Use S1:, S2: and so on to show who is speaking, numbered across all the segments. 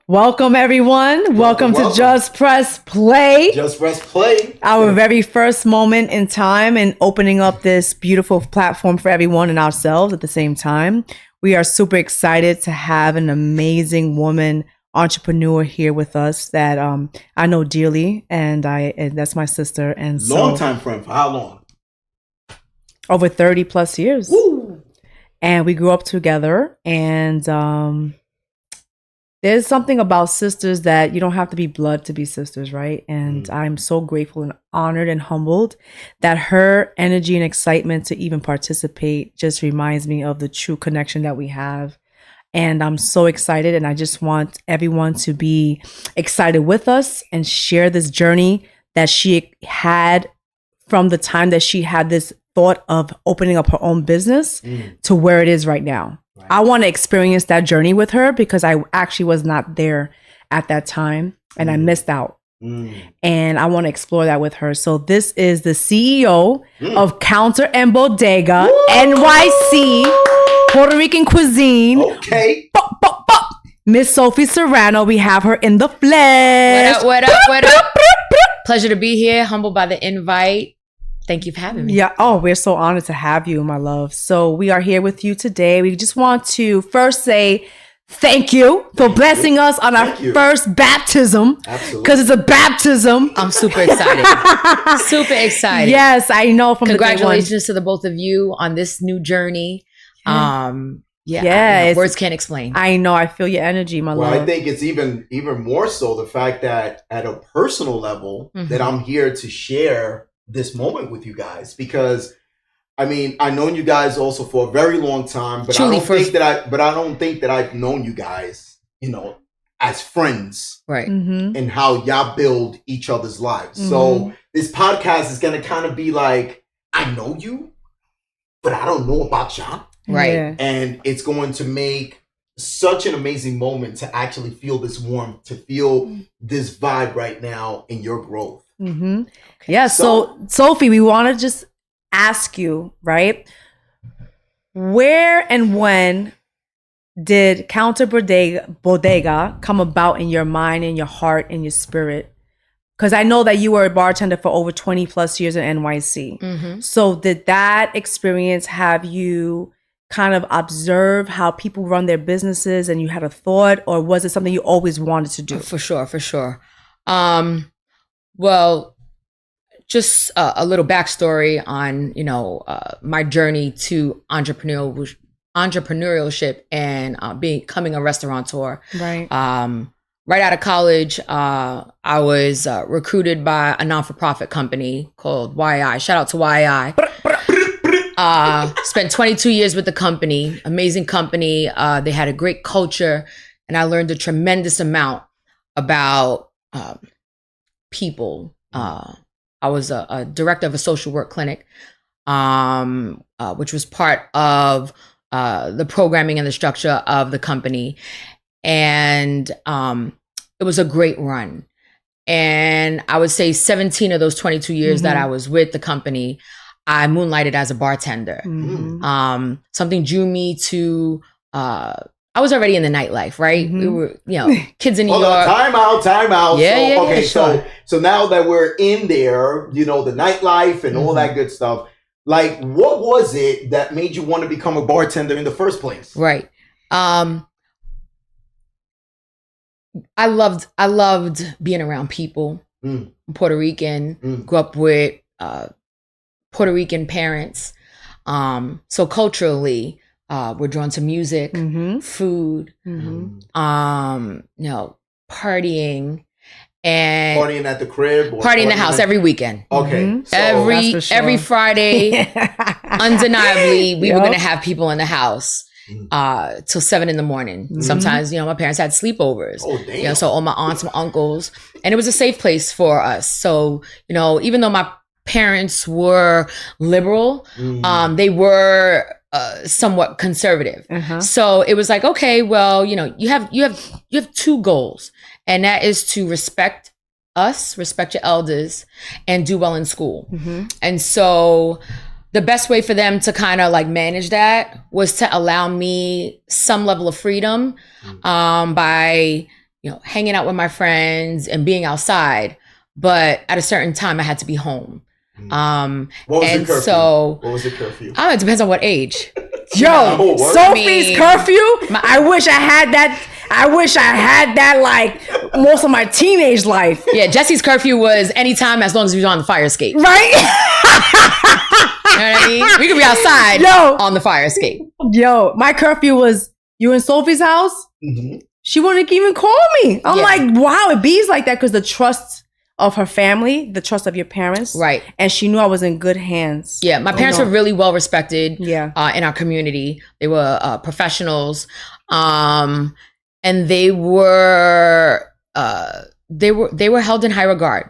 S1: Welcome, everyone. Welcome to Just Press Play.
S2: Just Press Play.
S1: Our very first moment in time and opening up this beautiful platform for everyone and ourselves at the same time. We are super excited to have an amazing woman entrepreneur here with us that I know dearly, and that's my sister. And so,
S2: long time friend. For how long?
S1: Over 30 plus years.
S2: Woo!
S1: And we grew up together, and there's something about sisters that you don't have to be blood to be sisters, right? And I'm so grateful and honored and humbled that her energy and excitement to even participate just reminds me of the true connection that we have. And I'm so excited, and I just want everyone to be excited with us and share this journey that she had from the time that she had this thought of opening up her own business to where it is right now. Right. I want to experience that journey with her because I actually was not there at that time and I missed out. And I want to explore that with her. So this is the CEO of Counter and Bodega, NYC, Puerto Rican cuisine.
S2: Okay.
S1: Miss Sophie Serrano. We have her in the flesh.
S3: What up? Pleasure to be here. Humbled by the invite. Thank you for having me.
S1: Yeah. Oh, we're so honored to have you, my love. So we are here with you today. We just want to first say thank you for blessing us on our first baptism.
S2: Absolutely.
S1: Because it's a baptism.
S3: I'm super excited. Super excited.
S1: Yes, I know.
S3: Congratulations to the both of you on this new journey. Words can't explain.
S1: I know. I feel your energy, my love.
S2: Well, I think it's even more so the fact that at a personal level that I'm here to share this moment with you guys, because I mean, I've known you guys also for a very long time, but I don't think that I've known you guys, as friends,
S3: right?
S2: And how y'all build each other's lives. So this podcast is going to kind of be like, I know you, but I don't know about y'all.
S3: Right.
S1: Yeah.
S2: And it's going to make such an amazing moment to actually feel this warmth, to feel this vibe right now in your growth.
S1: Okay. Yeah. So Sophie, we want to just ask you, right? Where and when did Counter Bodega come about in your mind, in your heart, in your spirit? Because I know that you were a bartender for over 20 plus years in NYC. So did that experience have you kind of observe how people run their businesses and you had a thought, or was it something you always wanted to do?
S3: For sure. Well, just a little backstory on, my journey to entrepreneurship and becoming a restaurateur.
S1: Right.
S3: Right out of college, I was recruited by a non-for-profit company called YI. Shout out to YI. Spent 22 years with the company. Amazing company. They had a great culture, and I learned a tremendous amount about people. I was a director of a social work clinic, which was part of the programming and the structure of the company. And it was a great run. And I would say 17 of those 22 years that I was with the company, I moonlighted as a bartender. Something drew me to, I was already in the nightlife, right? We were, kids in New York.
S2: Time out.
S3: Yeah, sure.
S2: So now that we're in there, the nightlife and all that good stuff, like what was it that made you want to become a bartender in the first place?
S3: Right. I loved being around people. I'm Puerto Rican, grew up with Puerto Rican parents. So culturally, we're drawn to music, food, partying, and
S2: partying at the crib, or
S3: partying in the house every weekend.
S2: Okay, so
S3: every Friday, undeniably, we were gonna have people in the house till 7 a.m. Sometimes, my parents had sleepovers.
S2: Oh, damn.
S3: So all my aunts, my uncles, and it was a safe place for us. So even though my parents were liberal, they were somewhat conservative. So it was like, okay, well, you have two goals, and that is to respect us, respect your elders, and do well in school. And so the best way for them to kind of like manage that was to allow me some level of freedom by hanging out with my friends and being outside. But at a certain time, I had to be home.
S2: What was
S3: and
S2: the curfew?
S3: So,
S2: what was the curfew?
S3: It depends on what age.
S1: Yo, Sophie's curfew. I wish I had that. I wish I had that like most of my teenage life.
S3: Yeah, Jesse's curfew was anytime as long as we were on the fire escape.
S1: Right?
S3: You know what I mean? We could be outside on the fire escape.
S1: Yo, my curfew was you in Sophie's house. Mm-hmm. She wouldn't even call me. I'm like, wow, it bees like that because the trust of her family, the trust of your parents.
S3: Right.
S1: And she knew I was in good hands.
S3: Yeah, my parents were really well respected
S1: in
S3: our community. They were professionals. And they were held in high regard.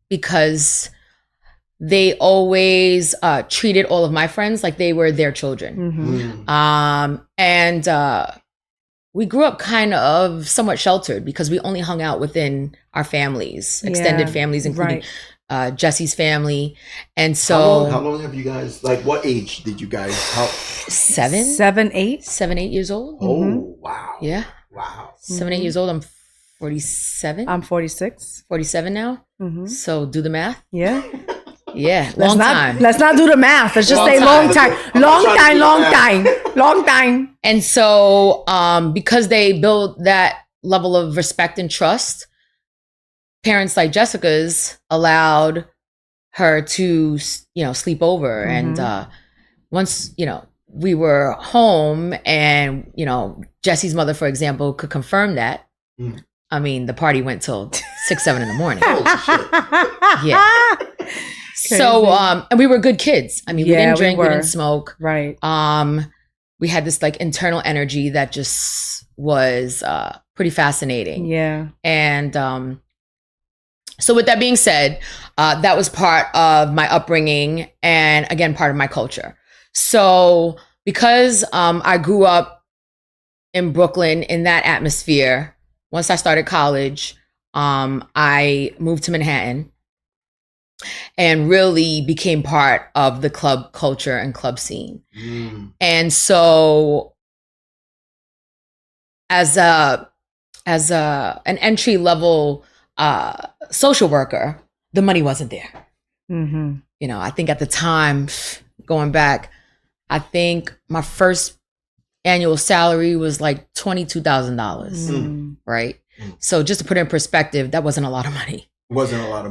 S3: Because they always treated all of my friends like they were their children. Mm-hmm. And we grew up kind of somewhat sheltered because we only hung out within our families, extended families, including Jesse's family. And so
S2: how long have you guys, like what age did you guys help?
S3: 7, 8 years old.
S2: Oh, wow.
S3: Yeah.
S2: Wow.
S3: 7, 8 years old. I'm 47.
S1: I'm 46.
S3: 47 now. Mm-hmm. So do the math.
S1: Yeah.
S3: Yeah. Long time.
S1: Let's not do the math. Let's just say long time. Long time.
S3: And so because they build that level of respect and trust, parents like Jessica's allowed her to, sleep over. Mm-hmm. And once, we were home and, Jesse's mother, for example, could confirm that. Mm. I mean, the party went till 6, 7 in the morning. Yeah. Crazy. So, and we were good kids. I mean, we didn't drink, we didn't smoke.
S1: Right.
S3: We had this like internal energy that just was pretty fascinating.
S1: Yeah.
S3: And so with that being said, that was part of my upbringing and again, part of my culture. So because I grew up in Brooklyn in that atmosphere, once I started college, I moved to Manhattan and really became part of the club culture and club scene. Mm. And so as an entry level social worker, the money wasn't there. Mm-hmm. I think at the time, going back, I think my first annual salary was like $22,000, right? Mm. So just to put it in perspective, that wasn't a lot of money.
S2: Wasn't a lot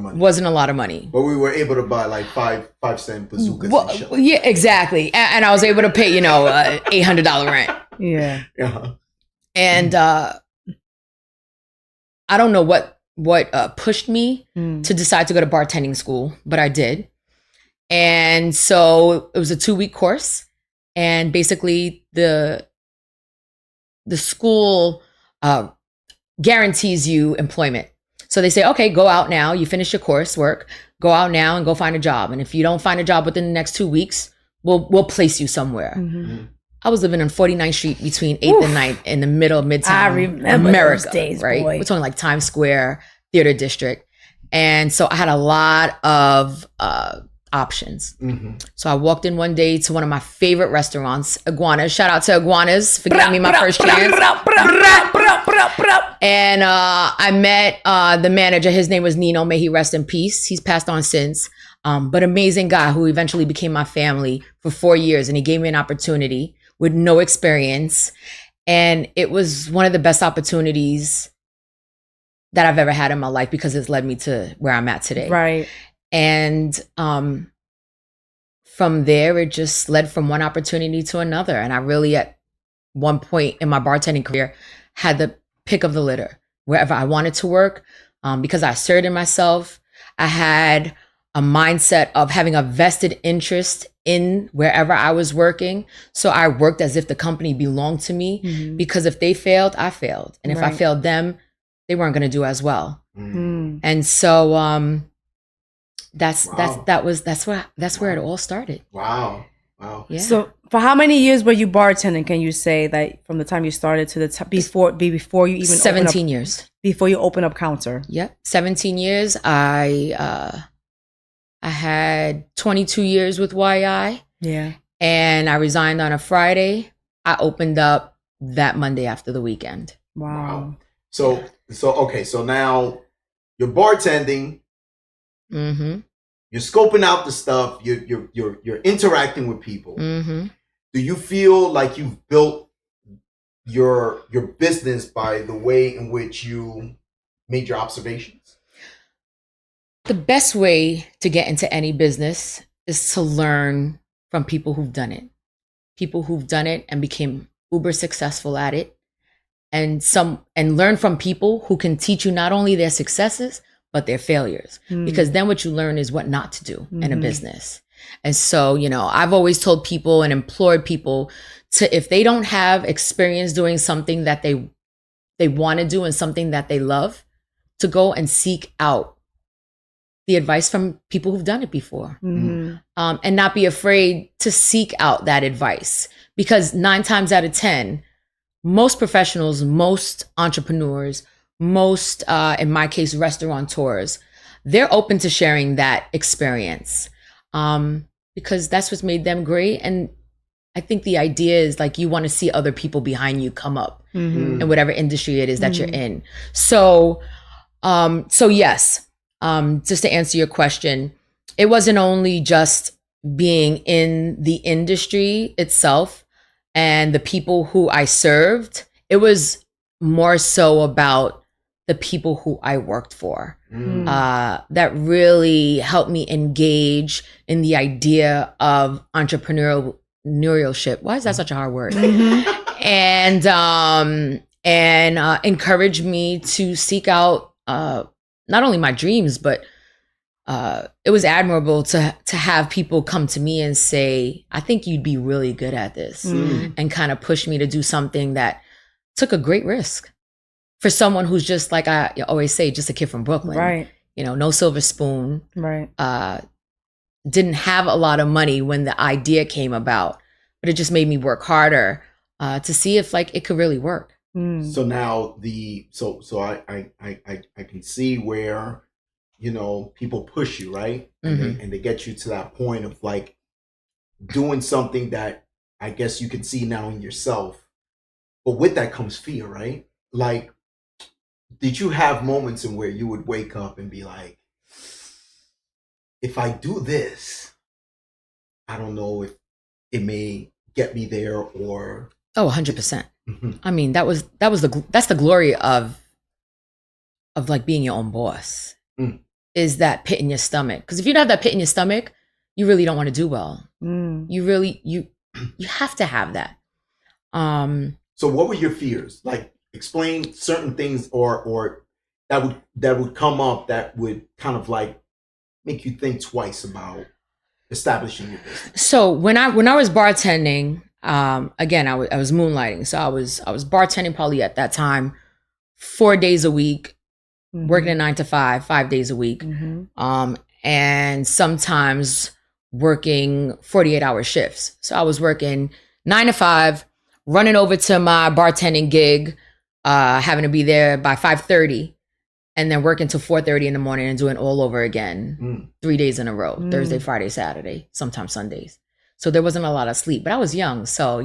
S2: of money. But we were able to buy like 5-cent bazookas.
S3: Well, yeah, exactly. And I was able to pay, $800 rent.
S1: Yeah.
S2: Uh-huh.
S3: And I don't know what pushed me to decide to go to bartending school, but I did. And so it was a 2-week course. And basically the school guarantees you employment. So they say, okay, go out now. You finish your coursework. Go out now and go find a job. And if you don't find a job within the next 2 weeks, we'll place you somewhere. Mm-hmm. I was living on 49th Street between 8th and 9th in the middle of Midtown
S1: I remember
S3: America,
S1: those days,
S3: right?
S1: boy.
S3: We're talking like Times Square, Theater District. And so I had a lot of options. Mm-hmm. So I walked in one day to one of my favorite restaurants, Iguanas. Shout out to Iguanas for giving me my first chance. And I met the manager. His name was Nino. May he rest in peace. He's passed on since. But amazing guy who eventually became my family for 4 years. And he gave me an opportunity with no experience. And it was one of the best opportunities that I've ever had in my life because it's led me to where I'm at today.
S1: Right.
S3: And from there, it just led from one opportunity to another. And I really, at one point in my bartending career, had the pick of the litter wherever I wanted to work because I asserted myself. I had a mindset of having a vested interest in wherever I was working. So I worked as if the company belonged to me because if they failed, I failed. And if I failed them, they weren't going to do as well. Mm. And so that's where it all started.
S2: Wow.
S3: Yeah.
S1: So for how many years were you bartending? Can you say that from the time you started to the before you even
S3: 17 years
S1: before you open up counter?
S3: Yep, 17 years. I had 22 years with YI.
S1: Yeah,
S3: and I resigned on a Friday. I opened up that Monday after the weekend.
S1: Wow.
S2: So okay, so now you're bartending,
S3: Mm-hmm.
S2: you're scoping out the stuff, you're interacting with people.
S3: Mm-hmm.
S2: Do you feel like you've built your business by the way in which you made your observations?
S3: The best way to get into any business is to learn from people who've done it. People who've done it and became uber successful at it. And learn from people who can teach you not only their successes, but their failures. Because then what you learn is what not to do in a business. And so, I've always told people and implored people to, if they don't have experience doing something that they want to do and something that they love, to go and seek out the advice from people who've done it before. And not be afraid to seek out that advice. Because 9 times out of 10, most professionals, most entrepreneurs, most, in my case, restaurateurs, they're open to sharing that experience because that's what's made them great. And I think the idea is like you want to see other people behind you come up in whatever industry it is that you're in. So yes, just to answer your question, it wasn't only just being in the industry itself and the people who I served. It was more so about the people who I worked for that really helped me engage in the idea of entrepreneurship. Why is that such a hard word? And encouraged me to seek out not only my dreams, but it was admirable to have people come to me and say, I think you'd be really good at this, and kind of push me to do something that took a great risk for someone who's just, like I always say, just a kid from Brooklyn.
S1: Right.
S3: No silver spoon.
S1: Right.
S3: Didn't have a lot of money when the idea came about, but it just made me work harder to see if like it could really work.
S2: So now I can see where people push you, right? And they get you to that point of like doing something that I guess you can see now in yourself. But with that comes fear, right? Like, did you have moments in where you would wake up and be like, if I do this, I don't know if it may get me there or...
S3: Oh, 100%. I mean, that's the glory of like being your own boss. Is that pit in your stomach? Because if you don't have that pit in your stomach, you really don't want to do well. You really you have to have that.
S2: So what were your fears? Like, explain certain things or that would come up that would kind of like make you think twice about establishing your business.
S3: So when I was bartending, again, I was moonlighting. So I was bartending probably at that time 4 days a week, working a 9 to 5, 5 days a week, and sometimes working 48-hour shifts. So I was working 9 to 5, running over to my bartending gig, having to be there by 5:30, and then working till 4:30 in the morning and doing all over again 3 days in a row, Thursday, Friday, Saturday, sometimes Sundays. So there wasn't a lot of sleep, but I was young. So,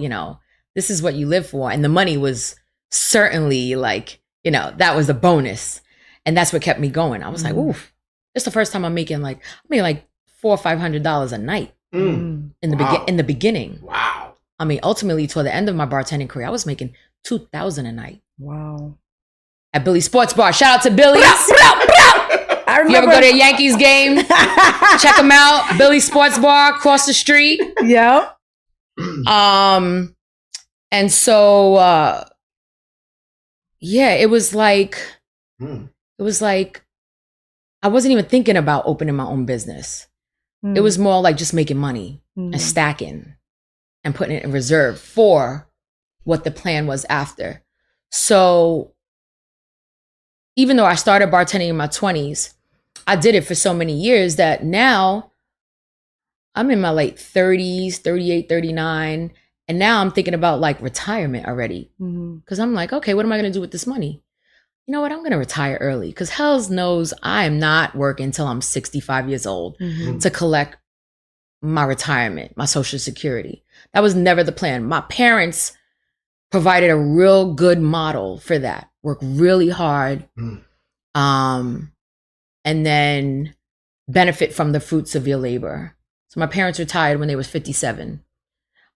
S3: this is what you live for. And the money was certainly like, that was a bonus. And that's what kept me going. I was like, oof, it's the first time I'm making like $400 or $500 a night in the beginning.
S2: Wow.
S3: I mean, ultimately, toward the end of my bartending career, I was making $2,000 a night.
S1: Wow.
S3: At Billy's Sports Bar. Shout out to Billy's.
S1: I remember.
S3: If you ever go to a Yankees game, check them out. Billy's Sports Bar across the street.
S1: Yep.
S3: And so, it was like, I wasn't even thinking about opening my own business. It was more like just making money and stacking and putting it in reserve for what the plan was after. So even though I started bartending in my 20s, I did it for so many years that now I'm in my late 30s, 38, 39. And now I'm thinking about like retirement already. Because I'm like, okay, what am I going to do with this money? You know what? I'm going to retire early because hell's knows I am not working until I'm 65 years old to collect my retirement, my Social Security. That was never the plan. My parents provided a real good model for that. Work really hard, and then benefit from the fruits of your labor. So my parents retired when they was 57.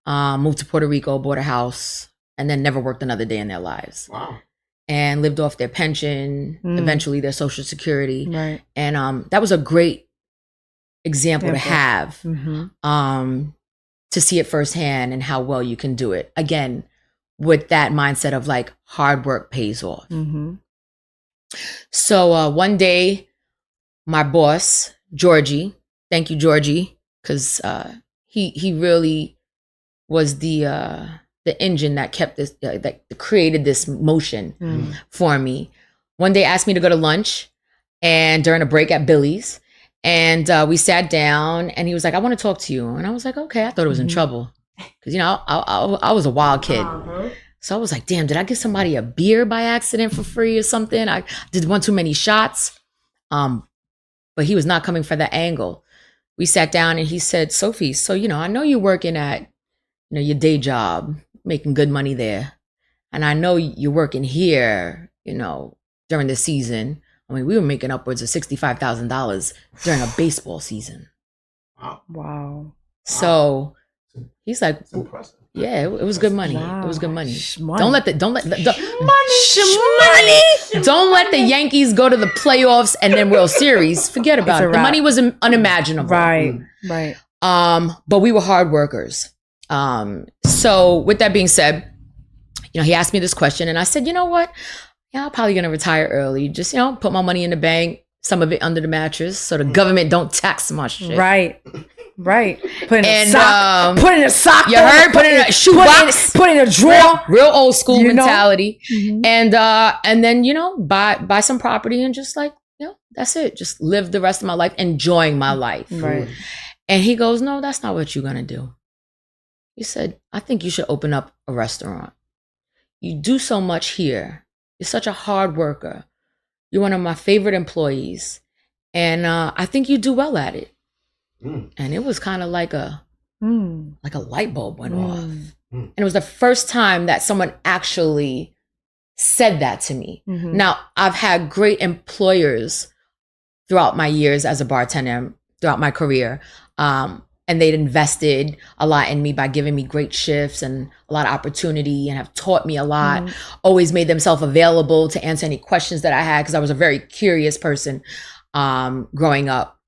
S3: Moved to Puerto Rico, bought a house, and then never worked another day in their lives.
S2: Wow.
S3: And lived off their pension, eventually their Social Security.
S1: Right.
S3: And that was a great example to have, to see it firsthand and how well you can do it. Again, with that mindset of like hard work pays off. So one day, my boss, Georgie, thank you, Georgie, because he really was the engine that kept this, that created this motion for me. One day asked me to go to lunch and during a break at Billy's, and we sat down and he was like, I want to talk to you. And I was like, okay. I thought it was in trouble because, you know, I was a wild kid. So I was like, damn, did I give somebody a beer by accident for free or something? I did one too many shots. But he was not coming for that angle. We sat down and he said, Sophie, so, you know, I know you're working at, you know, your day job, making good money there. And I know you're working here, you know, during the season. I mean, we were making upwards of $65,000 during a baseball season.
S1: Wow.
S3: So he's like,
S2: That's impressive.
S3: yeah, it was good money.
S1: Wow.
S3: It was good money.
S1: Shmoney.
S3: Don't let the Yankees go to the playoffs and then World Series. Forget about it. The money was unimaginable.
S1: Right. Right.
S3: But we were hard workers. So with that being said, you know, he asked me this question and I said, you know what? Yeah, I'm probably going to retire early. Just, you know, put my money in the bank, some of it under the mattress so the government don't tax my shit.
S1: Right. Right. Put in
S3: And,
S1: a sock. Put in a sock.
S3: You heard? Put in a shoebox.
S1: Put in a drawer.
S3: Real old school
S1: You know?
S3: mentality. And then, you know, buy some property and just like, you know, that's it. Just live the rest of my life, enjoying my life.
S1: Right.
S3: And he goes, no, that's not what you're going to do. He said, I think you should open up a restaurant. You do so much here. You're such a hard worker. You're one of my favorite employees. And I think you do well at it. And it was kind of like a light bulb went off. And it was the first time that someone actually said that to me. Now, I've had great employers throughout my years as a bartender, throughout my career. And they'd invested a lot in me by giving me great shifts and a lot of opportunity and have taught me a lot, always made themselves available to answer any questions that I had because I was a very curious person growing up.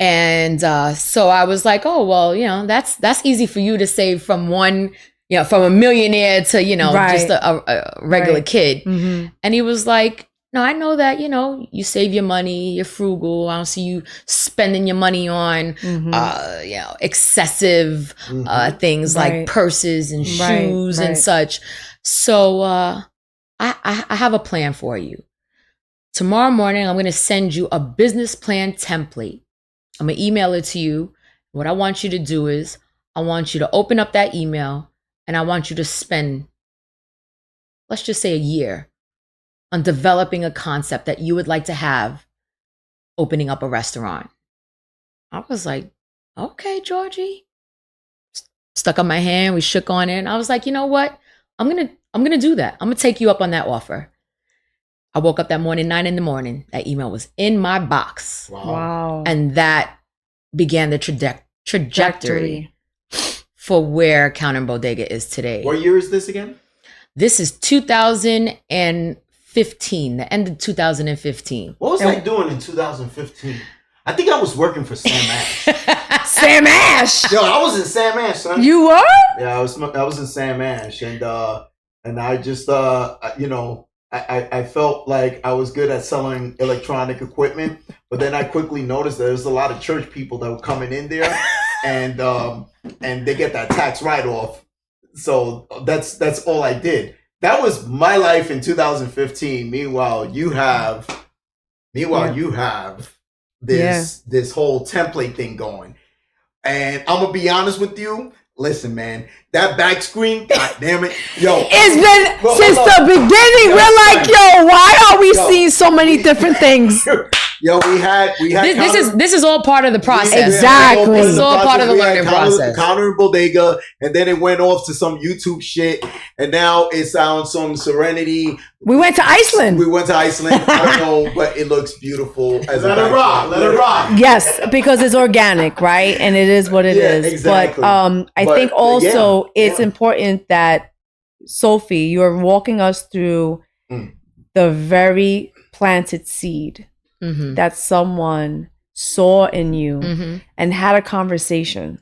S3: And so I was like, oh, well, you know, that's easy for you to say from one, you know, from a millionaire to, you know, just a regular kid. And he was like, no, I know that, you know, you save your money, you're frugal. I don't see you spending your money on, you know, excessive things like purses and shoes and such. So I have a plan for you. Tomorrow morning, I'm going to send you a business plan template. I'm going to email it to you. What I want you to do is I want you to open up that email and I want you to spend, let's just say, a year on developing a concept that you would like to have opening up a restaurant. I was like, okay, Georgie. Stuck up my hand. We shook on it. And I was like, you know what? I'm going to do that. I'm going to take you up on that offer. I woke up that morning, 9 a.m. That email was in my box.
S1: Wow.
S3: And that began the trajectory for where Counter and Bodega is today.
S2: What year is this again?
S3: This is 2015, the end of 2015.
S2: What was I doing in 2015? I think I was working for Sam Ash.
S1: Sam Ash.
S2: Yo, I was in Sam Ash, son.
S1: You were?
S2: Yeah, I was in Sam Ash, and I just you know, I felt like I was good at selling electronic equipment, but then I quickly noticed that there's a lot of church people that were coming in there, and they get that tax write-off. So that's all I did. That was my life in 2015. Meanwhile, you have this whole template thing going, and I'm gonna be honest with you. Listen, man, that back screen, god damn it, yo.
S1: It's been since the beginning. We're like, yo, why are we seeing so many different things?
S2: Yo, we had
S3: this is all part of the process.
S1: Exactly.
S3: It's all part of the learning process.
S2: Counter in Bodega, and then it went off to some YouTube shit, and now it's on some Serenity.
S1: We went to Iceland.
S2: I don't know, but it looks beautiful. Let
S4: it rock.
S1: Yes, because it's organic, right? And it is what it is.
S2: Exactly.
S1: But I think also it's important that, Sophie, you're walking us through the very planted seed that someone saw in you and had a conversation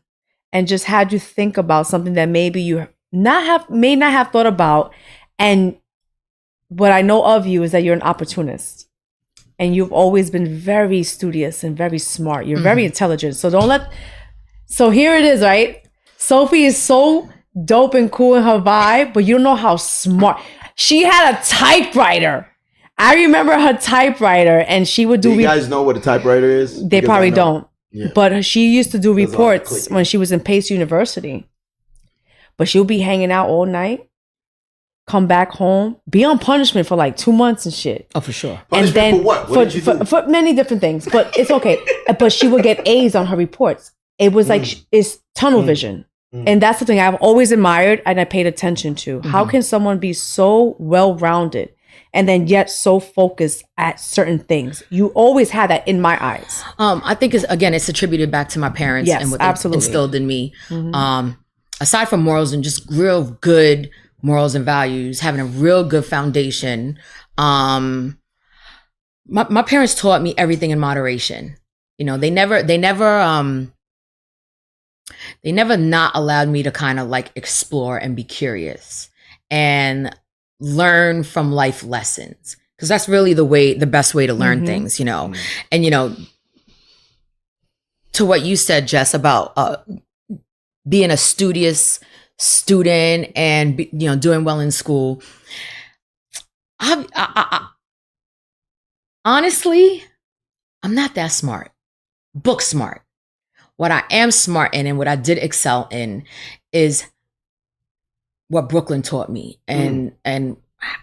S1: and just had you think about something that maybe you may not have thought about. And what I know of you is that you're an opportunist, and you've always been very studious and very smart. You're very intelligent. So here it is, right? Sophie is so dope and cool in her vibe, but you don't know how smart. She had a typewriter. I remember her typewriter, and she would do.
S2: You guys know what a typewriter is?
S1: They probably don't.
S2: Yeah.
S1: But she used to do reports when she was in Pace University. But she'll be hanging out all night, come back home, be on punishment for like 2 months and shit.
S3: Oh, for sure.
S2: Punishment
S1: and then
S2: for what? What did you do?
S1: For many different things, but it's okay. But she would get A's on her reports. It was like it's tunnel vision. And that's something I've always admired and I paid attention to. How can someone be so well-rounded and then yet so focused at certain things? You always had that in my eyes.
S3: I think it's attributed back to my parents and what they instilled in me. Aside from morals and just real good morals and values, having a real good foundation. My parents taught me everything in moderation. You know, they never not allowed me to kind of like explore and be curious and learn from life lessons. Because that's really the best way to learn things, you know. And, you know, to what you said, Jess, about being a studious student and, you know, doing well in school. Honestly, I'm not that smart. Book smart. What I am smart in and what I did excel in is what Brooklyn taught me and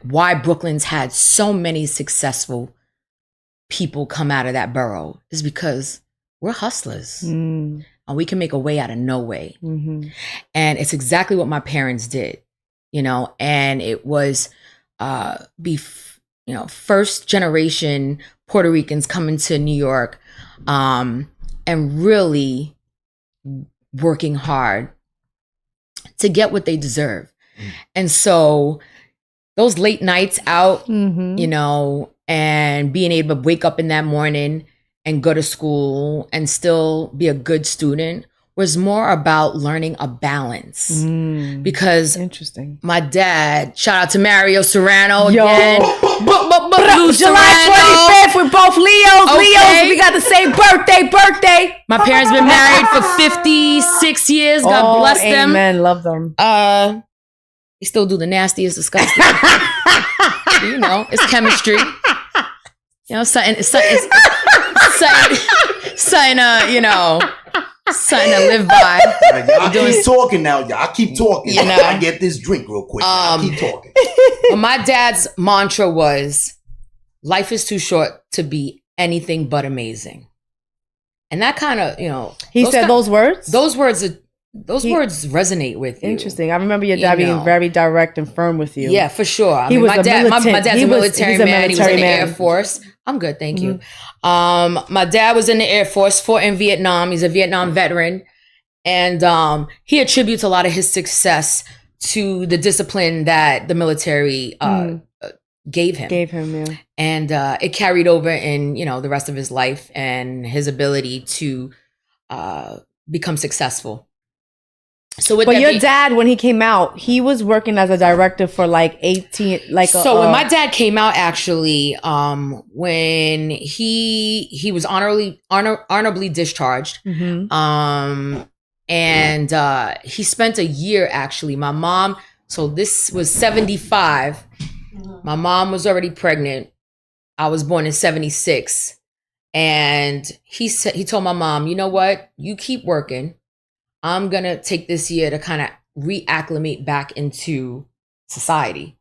S3: why Brooklyn's had so many successful people come out of that borough is because we're hustlers and we can make a way out of no way. And it's exactly what my parents did, you know, and it was first generation Puerto Ricans coming to New York and really working hard to get what they deserve. And so those late nights out, you know, and being able to wake up in that morning and go to school and still be a good student was more about learning a balance. Because
S1: interesting.
S3: My dad, shout out to Mario Serrano
S1: Yo.
S3: again.
S1: July 25th, we're both Leos.
S3: Okay.
S1: Leos, we got the same birthday.
S3: My parents been married for 56 years. God bless them.
S1: Amen. Love them.
S3: They still do the nastiest, disgusting. You know, it's chemistry. You know, something to live by.
S4: Y'all keep talking now. Y'all keep talking.
S3: You know,
S4: I get this drink real quick. Y'all keep talking.
S3: But my dad's mantra was, life is too short to be anything but amazing. And that kind of, you know.
S1: He said those words?
S3: Those words resonate with you.
S1: Interesting. I remember your dad being very direct and firm with you.
S3: Yeah, for sure.
S1: My dad's
S3: a military man. He was in the Air Force. I'm good, thank you. My dad was in the Air Force, fought in Vietnam. He's a Vietnam veteran. And he attributes a lot of his success to the discipline that the military gave him. Yeah. And it carried over in, you know, the rest of his life and his ability to become successful.
S1: But your dad, when he came out, he was working as a director for like 18,
S3: when my dad came out, actually, when he was honorably discharged, and he spent a year, actually. My mom, so this was 75. My mom was already pregnant. I was born in 76. And he told my mom, you know what? You keep working. I'm going to take this year to kind of reacclimate back into society.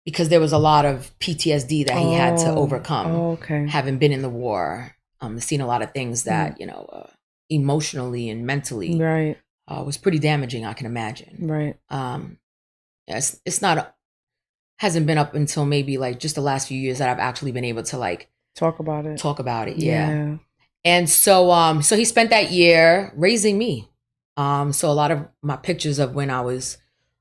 S3: because there was a lot of PTSD that he had to overcome.
S1: Okay.
S3: Having been in the war, seen a lot of things that, emotionally and mentally
S1: Right.
S3: Was pretty damaging, I can imagine.
S1: Right.
S3: It's not, hasn't been up until maybe like just the last few years that I've actually been able to like
S1: talk about it.
S3: Yeah. And so so he spent that year raising me. So a lot of my pictures of when I was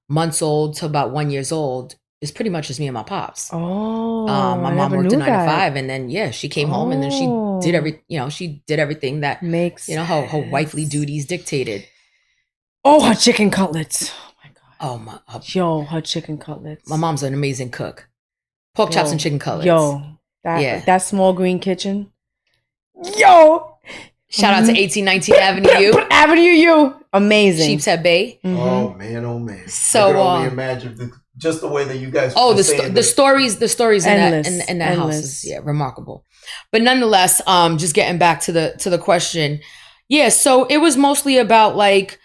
S3: months old to about 1 year old is pretty much just me and my pops.
S1: Oh,
S3: my mom worked a 9 to 5, and then she came home, and then she did everything that
S1: makes
S3: her wifely duties dictated.
S1: Oh, her chicken cutlets. Oh my
S3: god.
S1: Her chicken cutlets.
S3: My mom's an amazing cook. Pork chops and chicken cutlets.
S1: That small green kitchen.
S3: Shout out to 1819 Avenue U.
S1: Avenue U. Amazing.
S3: Sheepshead Bay.
S2: Mm-hmm. Oh man.
S3: So
S2: I can only imagine just the way that you guys.
S3: The stories
S1: endless,
S3: in that house is remarkable. But nonetheless, just getting back to the question. Yeah, so it was mostly about like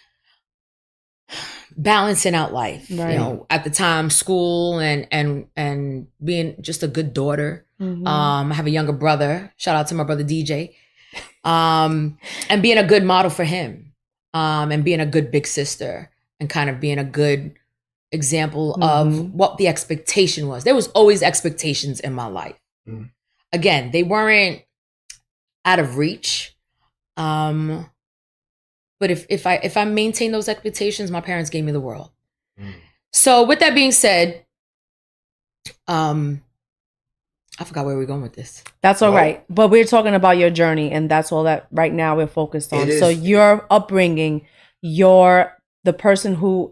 S3: balancing out life.
S1: Right.
S3: At the time, school and being just a good daughter.
S1: Mm-hmm.
S3: I have a younger brother. Shout out to my brother DJ. And being a good model for him. And being a good big sister, and kind of being a good example of what the expectation was. There was always expectations in my life. Mm. Again, they weren't out of reach. But if I maintain those expectations, my parents gave me the world. Mm. So with that being said, I forgot where we're going with this.
S1: That's all right. But we're talking about your journey, and that's all that right now we're focused on. So your upbringing, the person who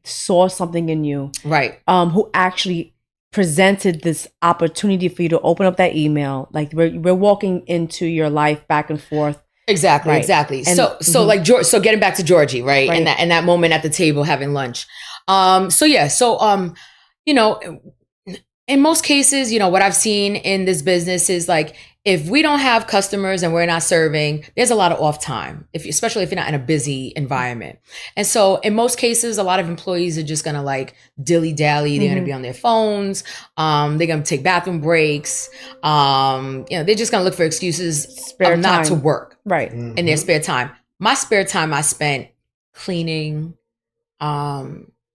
S1: saw something in you.
S3: Right.
S1: Who actually presented this opportunity for you to open up that email. Like we're walking into your life back and forth.
S3: Exactly.
S1: Right.
S3: Exactly. And, so getting back to Georgie, right? And that moment at the table having lunch. In most cases, what I've seen in this business is like, if we don't have customers and we're not serving, there's a lot of off time, especially if you're not in a busy environment. And so in most cases, a lot of employees are just going to like dilly dally. They're going to be on their phones. They're going to take bathroom breaks. They're just going to look for excuses not to work in their spare time. My spare time I spent cleaning,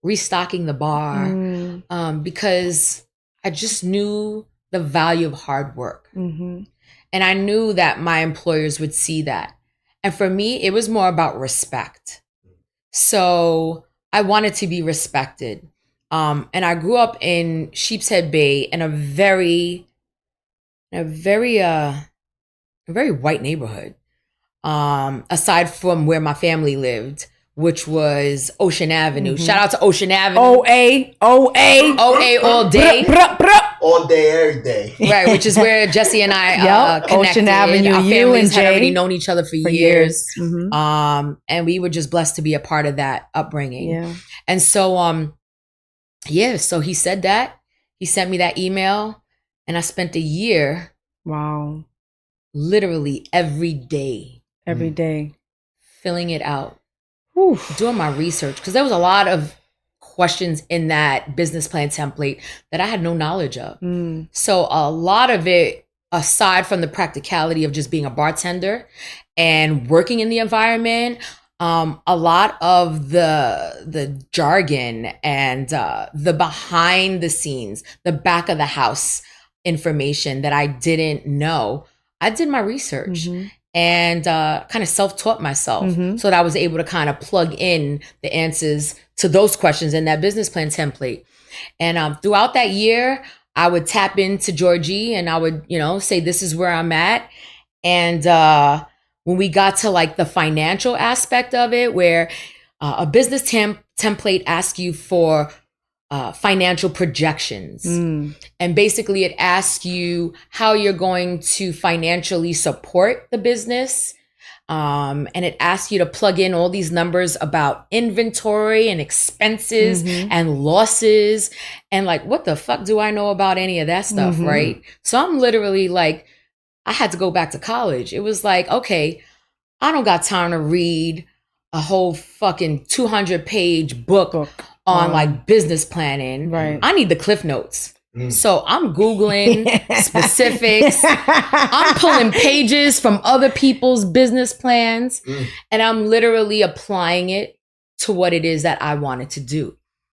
S3: restocking the bar, because I just knew the value of hard work. Mm-hmm. And I knew that my employers would see that. And for me, it was more about respect. So I wanted to be respected. And I grew up in Sheepshead Bay in a very white neighborhood. Aside from where my family lived, which was Ocean Avenue. Shout out to Ocean Avenue.
S1: OA all day.
S2: All day, every day.
S3: Right, which is where Jesse and I connected.
S1: Ocean Avenue,
S3: our
S1: you
S3: families
S1: and
S3: had
S1: Jay
S3: already known each other for years.
S1: Mm-hmm.
S3: And we were just blessed to be a part of that upbringing. Yeah. And so, so he said that. He sent me that email, and I spent a year.
S1: Wow.
S3: Literally every day.
S1: Every day.
S3: Filling it out. Doing my research, because there was a lot of questions in that business plan template that I had no knowledge of. So a lot of it, aside from the practicality of just being a bartender and working in the environment, a lot of the jargon and the behind the scenes, the back of the house information that I didn't know, I did my research. And kind of self-taught myself so that I was able to kind of plug in the answers to those questions in that business plan template. And throughout that year, I would tap into Georgie and I would, say, this is where I'm at. And when we got to like the financial aspect of it, where a business template asks you for financial projections. And basically it asks you how you're going to financially support the business. And it asks you to plug in all these numbers about inventory and expenses and losses. And like, what the fuck do I know about any of that stuff, right? So I'm literally like, I had to go back to college. It was like, okay, I don't got time to read a whole fucking 200-page book on like business planning.
S1: Right.
S3: I need the Cliff Notes. So I'm Googling specifics. I'm pulling pages from other people's business plans and I'm literally applying it to what it is that I wanted to do.